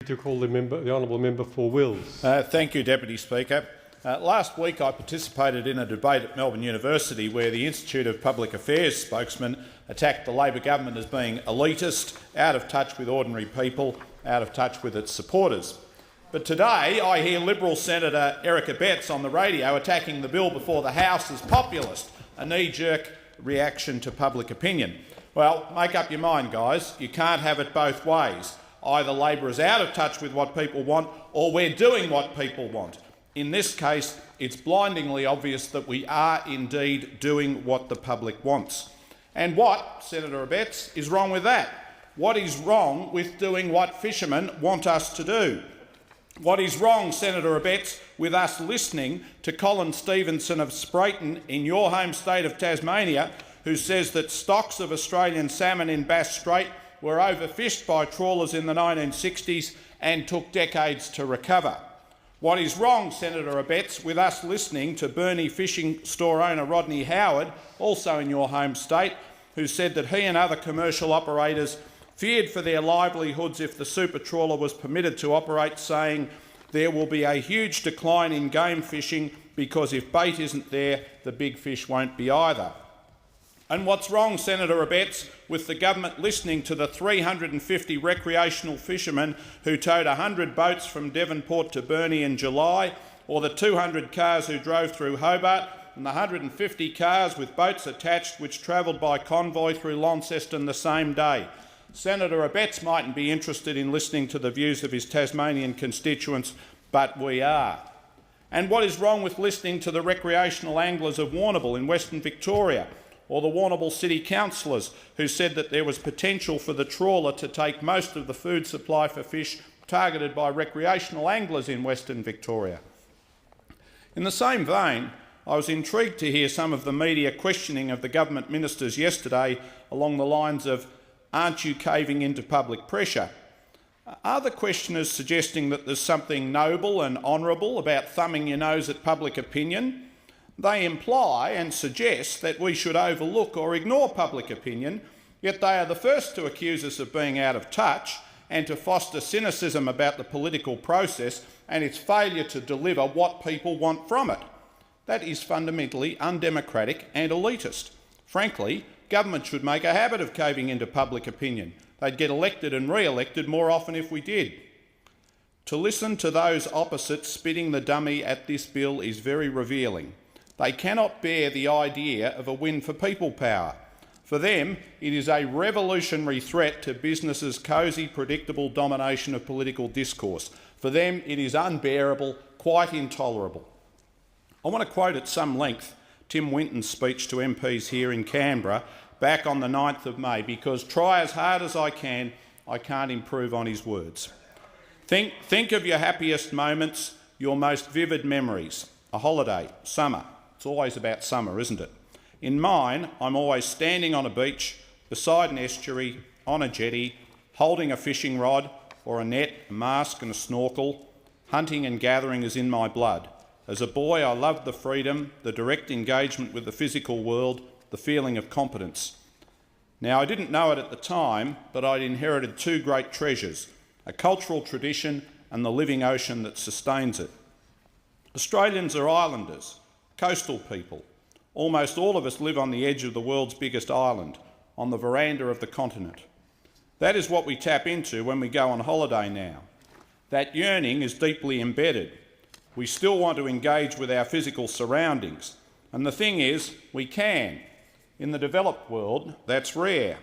To call the honourable member for Wills. Thank you, Deputy Speaker. Last week I participated in a debate at Melbourne University where the Institute of Public Affairs spokesman attacked the Labor government as being elitist, out of touch with ordinary people, out of touch with its supporters. But today I hear Liberal Senator Eric Abetz on the radio attacking the bill before the House as populist, a knee-jerk reaction to public opinion. Well, make up your mind, guys. You can't have it both ways. Either Labor is out of touch with what people want, or we're doing what people want. In this case, it's blindingly obvious that we are indeed doing what the public wants. And what, Senator Abetz, is wrong with that? What is wrong with doing what fishermen want us to do? What is wrong, Senator Abetz, with us listening to Colin Stevenson of Spreyton in your home state of Tasmania, who says that stocks of Australian salmon in Bass Strait were overfished by trawlers in the 1960s and took decades to recover? What is wrong, Senator Abetz, with us listening to Burnie fishing store owner Rodney Howard, also in your home state, who said that he and other commercial operators feared for their livelihoods if the Supertrawler was permitted to operate, saying there will be a huge decline in game fishing because if bait isn't there, the big fish won't be either? And what's wrong, Senator Abetz, with the government listening to the 350 recreational fishermen who towed 100 boats from Devonport to Burnie in July, or the 200 cars who drove through Hobart, and the 150 cars with boats attached which travelled by convoy through Launceston the same day? Senator Abetz mightn't be interested in listening to the views of his Tasmanian constituents, but we are. And what is wrong with listening to the recreational anglers of Warrnambool in Western Victoria, or the Warrnambool City councillors who said that there was potential for the trawler to take most of the food supply for fish targeted by recreational anglers in Western Victoria? In the same vein, I was intrigued to hear some of the media questioning of the government ministers yesterday along the lines of, "Aren't you caving into public pressure?" Are the questioners suggesting that there's something noble and honourable about thumbing your nose at public opinion? They imply and suggest that we should overlook or ignore public opinion, yet they are the first to accuse us of being out of touch and to foster cynicism about the political process and its failure to deliver what people want from it. That is fundamentally undemocratic and elitist. Frankly, government should make a habit of caving into public opinion. They'd get elected and re-elected more often if we did. To listen to those opposite spitting the dummy at this bill is very revealing. They cannot bear the idea of a win for people power. For them, it is a revolutionary threat to business's cosy, predictable domination of political discourse. For them, it is unbearable, quite intolerable. I want to quote at some length Tim Winton's speech to MPs here in Canberra back on the 9th of May, because try as hard as I can't improve on his words. Think of your happiest moments, your most vivid memories. A holiday, summer. It's always about summer, isn't it? In mine, I'm always standing on a beach, beside an estuary, on a jetty, holding a fishing rod or a net, a mask and a snorkel. Hunting and gathering is in my blood. As a boy, I loved the freedom, the direct engagement with the physical world, the feeling of competence. Now, I didn't know it at the time, but I'd inherited two great treasures, a cultural tradition and the living ocean that sustains it. Australians are islanders, coastal people. Almost all of us live on the edge of the world's biggest island, on the veranda of the continent. That is what we tap into when we go on holiday now. That yearning is deeply embedded. We still want to engage with our physical surroundings. And the thing is, we can. In the developed world, that's rare.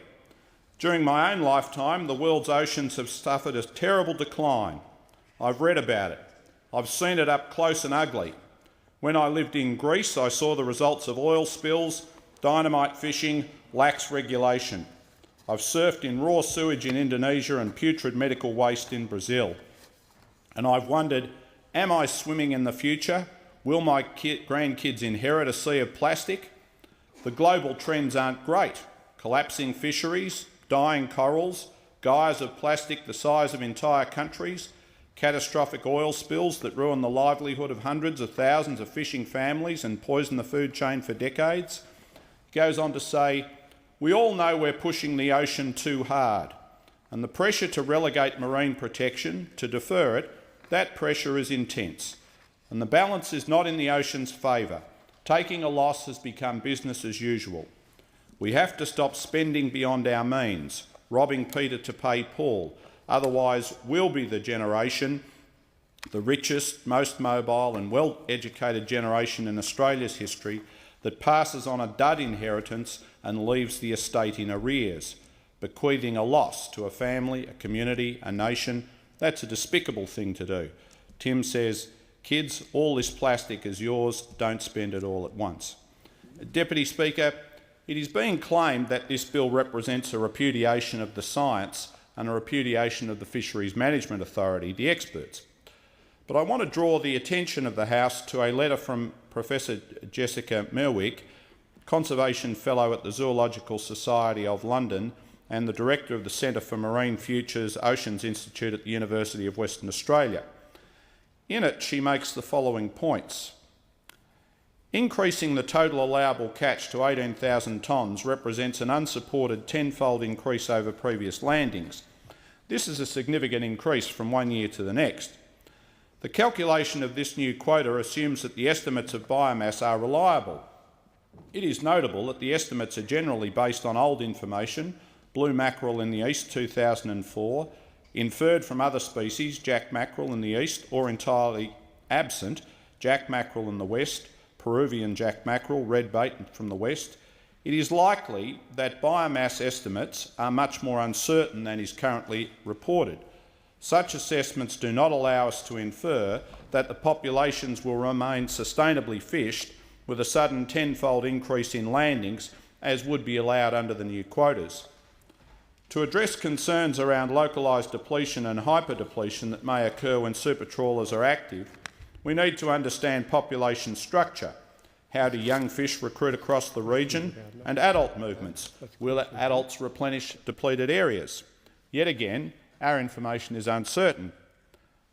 During my own lifetime, the world's oceans have suffered a terrible decline. I've read about it. I've seen it up close and ugly. When I lived in Greece, I saw the results of oil spills, dynamite fishing, lax regulation. I've surfed in raw sewage in Indonesia and putrid medical waste in Brazil. And I've wondered, am I swimming in the future? Will my grandkids inherit a sea of plastic? The global trends aren't great. Collapsing fisheries, dying corals, gyres of plastic the size of entire countries, catastrophic oil spills that ruin the livelihood of hundreds of thousands of fishing families and poison the food chain for decades. He goes on to say, we all know we're pushing the ocean too hard. And the pressure to relegate marine protection, to defer it, that pressure is intense. And the balance is not in the ocean's favour. Taking a loss has become business as usual. We have to stop spending beyond our means, robbing Peter to pay Paul. Otherwise, we'll be the generation, the richest, most mobile and well-educated generation in Australia's history, that passes on a dud inheritance and leaves the estate in arrears, bequeathing a loss to a family, a community, a nation. That's a despicable thing to do. Tim says, kids, all this plastic is yours, don't spend it all at once. Deputy Speaker, it is being claimed that this bill represents a repudiation of the science and a repudiation of the Fisheries Management Authority, the experts. But I want to draw the attention of the House to a letter from Professor Jessica Merwick, Conservation Fellow at the Zoological Society of London and the Director of the Centre for Marine Futures Oceans Institute at the University of Western Australia. In it, she makes the following points. Increasing the total allowable catch to 18,000 tonnes represents an unsupported tenfold increase over previous landings. This is a significant increase from one year to the next. The calculation of this new quota assumes that the estimates of biomass are reliable. It is notable that the estimates are generally based on old information, blue mackerel in the east 2004, inferred from other species, jack mackerel in the east, or entirely absent, jack mackerel in the west, Peruvian jack mackerel, redbait from the west. It is likely that biomass estimates are much more uncertain than is currently reported. Such assessments do not allow us to infer that the populations will remain sustainably fished with a sudden tenfold increase in landings as would be allowed under the new quotas. To address concerns around localised depletion and hyperdepletion that may occur when supertrawlers are active, we need to understand population structure. How do young fish recruit across the region? And adult movements. Will adults replenish depleted areas? Yet again, our information is uncertain.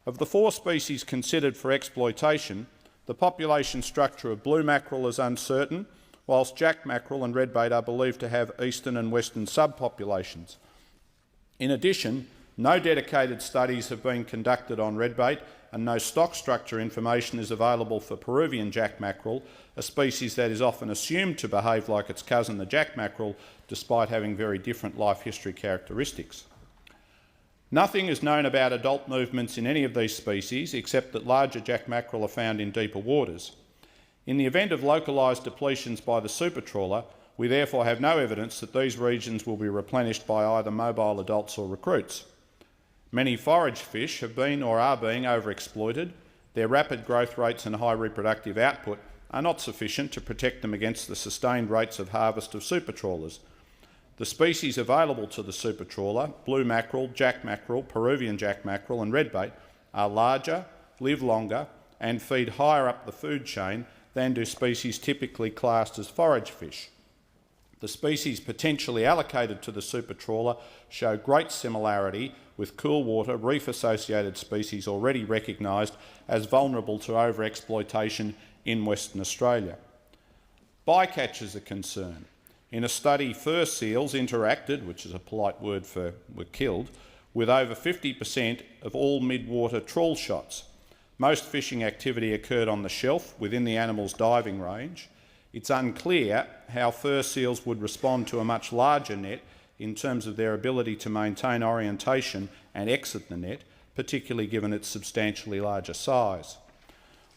Of the 4 species considered for exploitation, the population structure of blue mackerel is uncertain, whilst jack mackerel and redbait are believed to have eastern and western subpopulations. In addition, no dedicated studies have been conducted on redbait and no stock structure information is available for Peruvian jack mackerel, a species that is often assumed to behave like its cousin the jack mackerel despite having very different life history characteristics. Nothing is known about adult movements in any of these species except that larger jack mackerel are found in deeper waters. In the event of localised depletions by the supertrawler, we therefore have no evidence that these regions will be replenished by either mobile adults or recruits. Many forage fish have been or are being overexploited. Their rapid growth rates and high reproductive output are not sufficient to protect them against the sustained rates of harvest of supertrawlers. The species available to the supertrawler, blue mackerel, jack mackerel, Peruvian jack mackerel and redbait, are larger, live longer and feed higher up the food chain than do species typically classed as forage fish. The species potentially allocated to the supertrawler show great similarity with cool water reef-associated species already recognised as vulnerable to overexploitation in Western Australia. Bycatch are a concern. In a study, fur seals interacted, which is a polite word for were killed, with over 50% of all mid-water trawl shots. Most fishing activity occurred on the shelf within the animal's diving range. It's unclear how fur seals would respond to a much larger net in terms of their ability to maintain orientation and exit the net, particularly given its substantially larger size.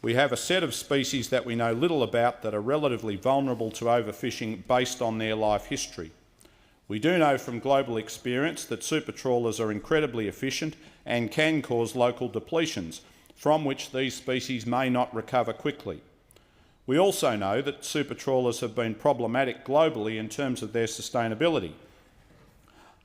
We have a set of species that we know little about that are relatively vulnerable to overfishing based on their life history. We do know from global experience that supertrawlers are incredibly efficient and can cause local depletions, from which these species may not recover quickly. We also know that supertrawlers have been problematic globally in terms of their sustainability.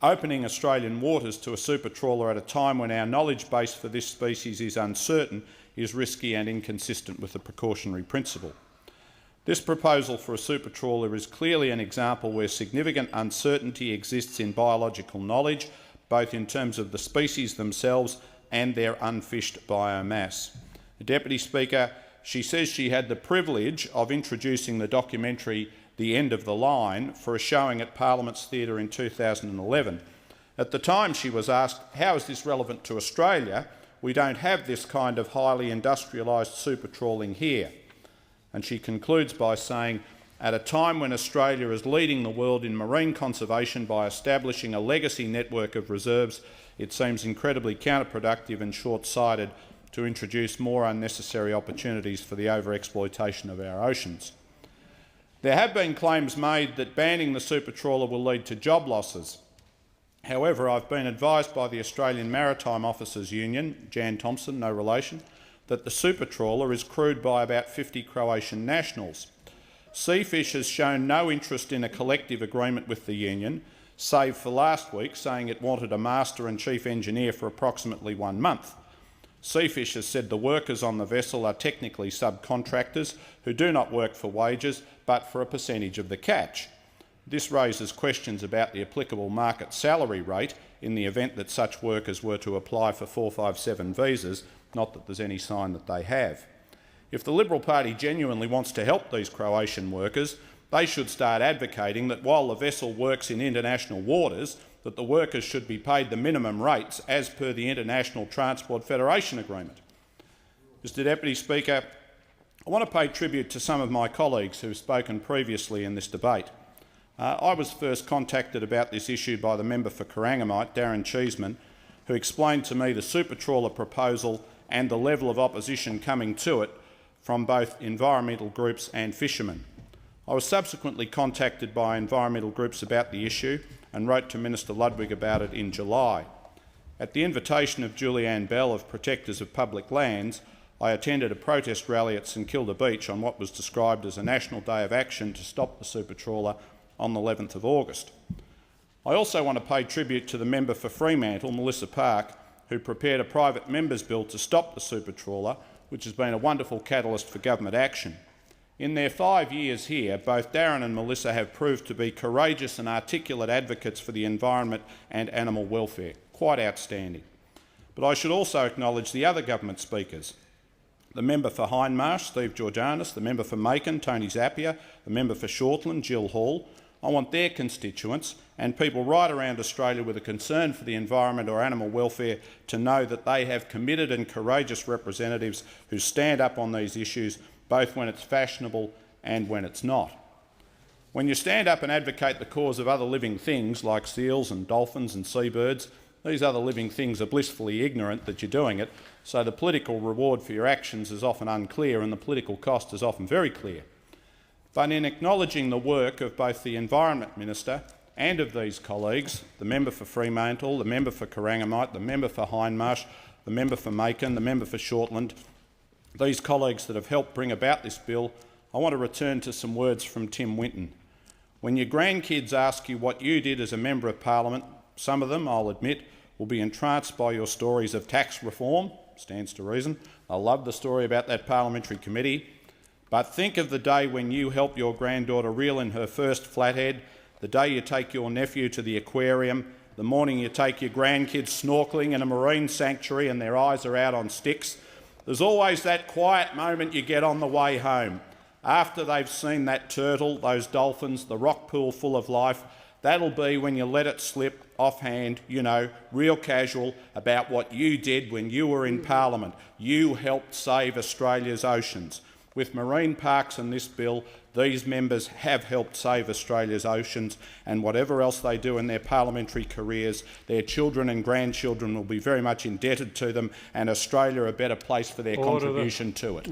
Opening Australian waters to a supertrawler at a time when our knowledge base for this species is uncertain is risky and inconsistent with the precautionary principle. This proposal for a supertrawler is clearly an example where significant uncertainty exists in biological knowledge, both in terms of the species themselves and their unfished biomass. Deputy Speaker, she says she had the privilege of introducing the documentary The End of the Line for a showing at Parliament's Theatre in 2011. At the time she was asked, how is this relevant to Australia? We don't have this kind of highly industrialised super trawling here. And she concludes by saying, at a time when Australia is leading the world in marine conservation by establishing a legacy network of reserves, it seems incredibly counterproductive and short-sighted to introduce more unnecessary opportunities for the overexploitation of our oceans. There have been claims made that banning the super trawler will lead to job losses. However, I've been advised by the Australian Maritime Officers Union, Jan Thomson, no relation, that the super trawler is crewed by about 50 Croatian nationals. Seafish has shown no interest in a collective agreement with the union, save for last week saying it wanted a master and chief engineer for approximately 1 month. Seafish has said the workers on the vessel are technically subcontractors who do not work for wages but for a percentage of the catch. This raises questions about the applicable market salary rate in the event that such workers were to apply for 457 visas, not that there's any sign that they have. If the Liberal Party genuinely wants to help these Croatian workers, they should start advocating that while the vessel works in international waters, that the workers should be paid the minimum rates as per the International Transport Federation Agreement. Mr Deputy Speaker, I want to pay tribute to some of my colleagues who have spoken previously in this debate. I was first contacted about this issue by the member for Corangamite, Darren Cheeseman, who explained to me the super trawler proposal and the level of opposition coming to it from both environmental groups and fishermen. I was subsequently contacted by environmental groups about the issue and wrote to Minister Ludwig about it in July. At the invitation of Julianne Bell of Protectors of Public Lands, I attended a protest rally at St Kilda Beach on what was described as a national day of action to stop the super trawler on the 11th of August. I also want to pay tribute to the member for Fremantle, Melissa Park, who prepared a private member's bill to stop the super trawler, which has been a wonderful catalyst for government action. In their 5 years here, both Darren and Melissa have proved to be courageous and articulate advocates for the environment and animal welfare. Quite outstanding. But I should also acknowledge the other government speakers. The member for Hindmarsh, Steve Georgianis, the member for Macon, Tony Zappia, the member for Shortland, Jill Hall. I want their constituents and people right around Australia with a concern for the environment or animal welfare to know that they have committed and courageous representatives who stand up on these issues, both when it's fashionable and when it's not. When you stand up and advocate the cause of other living things like seals and dolphins and seabirds, these other living things are blissfully ignorant that you're doing it, so the political reward for your actions is often unclear and the political cost is often very clear. But in acknowledging the work of both the Environment Minister and of these colleagues, the member for Fremantle, the member for Corangamite, the member for Hindmarsh, the member for Macon, the member for Shortland, these colleagues that have helped bring about this bill, I want to return to some words from Tim Winton. When your grandkids ask you what you did as a Member of Parliament, some of them, I'll admit, will be entranced by your stories of tax reform, stands to reason. I love the story about that parliamentary committee. But think of the day when you help your granddaughter reel in her first flathead, the day you take your nephew to the aquarium, the morning you take your grandkids snorkelling in a marine sanctuary and their eyes are out on sticks. There's always that quiet moment you get on the way home. After they've seen that turtle, those dolphins, the rock pool full of life, that'll be when you let it slip offhand, you know, real casual, about what you did when you were in Parliament. You helped save Australia's oceans. With marine parks and this bill, these members have helped save Australia's oceans, and whatever else they do in their parliamentary careers, their children and grandchildren will be very much indebted to them, and Australia a better place for their contribution to it.